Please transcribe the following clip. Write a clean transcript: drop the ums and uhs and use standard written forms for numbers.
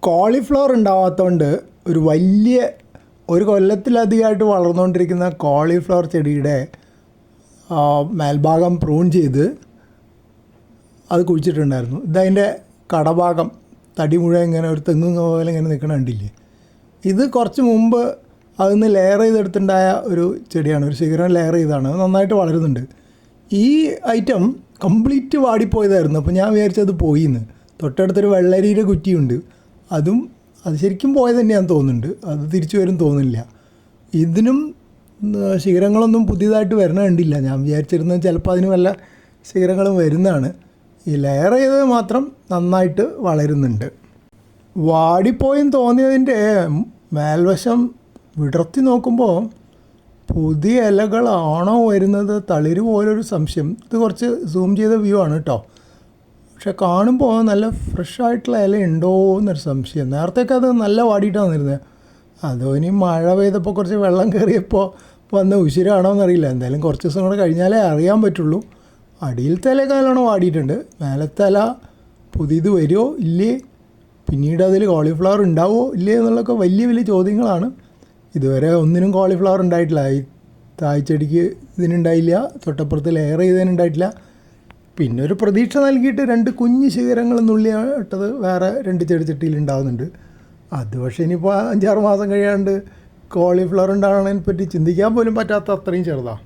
Cauliflower ഉണ്ടാവാത്തതുകൊണ്ട് ഒരു കൊല്ലത്തിലധികമായിട്ട് വളർന്നുകൊണ്ടിരിക്കുന്ന cauliflower ചെടിയുടെ മേൽഭാഗം പ്രൂൺ ചെയ്ത് അത് കുഴിച്ചിട്ടുണ്ടായിരുന്നു. ഇതതിൻ്റെ കടഭാഗം തടി മുഴുവൻ ഇങ്ങനെ ഒരു തെങ്ങ് പോലെ ഇങ്ങനെ നിൽക്കണ കണ്ടില്ലേ. ഇത് കുറച്ച് മുമ്പ് അതിന്ന് ലെയർ ചെയ്തെടുത്തുണ്ടായ ഒരു ചെടിയാണ്, ഒരു ശിഖരം ലെയർ ചെയ്താണ്. അത് നന്നായിട്ട് വളരുന്നുണ്ട്. ഈ ഐറ്റം കംപ്ലീറ്റ് വാടിപ്പോയതായിരുന്നു. അപ്പോൾ ഞാൻ വിചാരിച്ചത് പോയിന്ന്. തൊട്ടടുത്തൊരു വെള്ളരിയുടെ കുറ്റിയുണ്ട്, അത് ശരിക്കും പോയത് തന്നെയാണെന്ന് തോന്നുന്നുണ്ട്. അത് തിരിച്ചു വരും തോന്നുന്നില്ല. ഇതിനും ശിഖരങ്ങളൊന്നും പുതിയതായിട്ട് വരണ കണ്ടില്ല. ഞാൻ വിചാരിച്ചിരുന്നത് ചിലപ്പോൾ അതിന് വല്ല ശിഖരങ്ങളും വരുന്നതാണ്. ഈ ലെയർ ചെയ്തത് മാത്രം നന്നായിട്ട് വളരുന്നുണ്ട്. വാടിപ്പോയെന്ന് തോന്നിയതിൻ്റെ മേൽവശം വിടർത്തി നോക്കുമ്പോൾ പുതിയ ഇലകളാണോ വരുന്നത്, തളിര് പോലൊരു സംശയം. ഇത് കുറച്ച് സൂം ചെയ്ത വ്യൂ ആണ് കേട്ടോ. പക്ഷെ കാണുമ്പോൾ നല്ല ഫ്രഷായിട്ടുള്ള ഇല ഉണ്ടോ എന്നൊരു സംശയം. നേരത്തേക്ക് അത് നല്ല വാടിയിട്ടാണ് വരുന്നത്. അതോ ഇനി മഴ പെയ്തപ്പോൾ കുറച്ച് വെള്ളം കയറിയപ്പോൾ വന്ന ഉശിരാണോ എന്നറിയില്ല. എന്തായാലും കുറച്ച് ദിവസം കൂടെ കഴിഞ്ഞാലേ അറിയാൻ പറ്റുള്ളൂ. അടിയിലത്തെ ഇലയൊക്കെ നല്ലോണം വാടിയിട്ടുണ്ട്. മേലത്തെ ഇല പുതിയത് വരുമോ ഇല്ലേ, പിന്നീട് അതിൽ കോളിഫ്ലവർ ഉണ്ടാവുമോ ഇല്ലേ എന്നുള്ളതൊക്കെ വലിയ വലിയ ചോദ്യങ്ങളാണ്. ഇതുവരെ ഒന്നിനും കോളിഫ്ലവർ ഉണ്ടായിട്ടില്ല. ഈ തായ്ച്ചെടിക്ക് ഇതിനുണ്ടായില്ല, തൊട്ടപ്പുറത്ത് ലെയർ ചെയ്തതിനുണ്ടായിട്ടില്ല. പിന്നെ ഒരു പ്രതീക്ഷ നൽകിയിട്ട് 2 കുഞ്ഞ് ശിഖരങ്ങൾ നുള്ളിയിട്ടത് വേറെ 2 ചെടിച്ചട്ടിയിൽ ഉണ്ടാകുന്നുണ്ട്. അത് പക്ഷേ ഇനിയിപ്പോൾ 5-6 മാസം കഴിയാണ്ട് കോളിഫ്ലവർ ഉണ്ടാകുന്നതിനെ പറ്റി ചിന്തിക്കാൻ പോലും പറ്റാത്ത അത്രയും ചെറുതാണ്.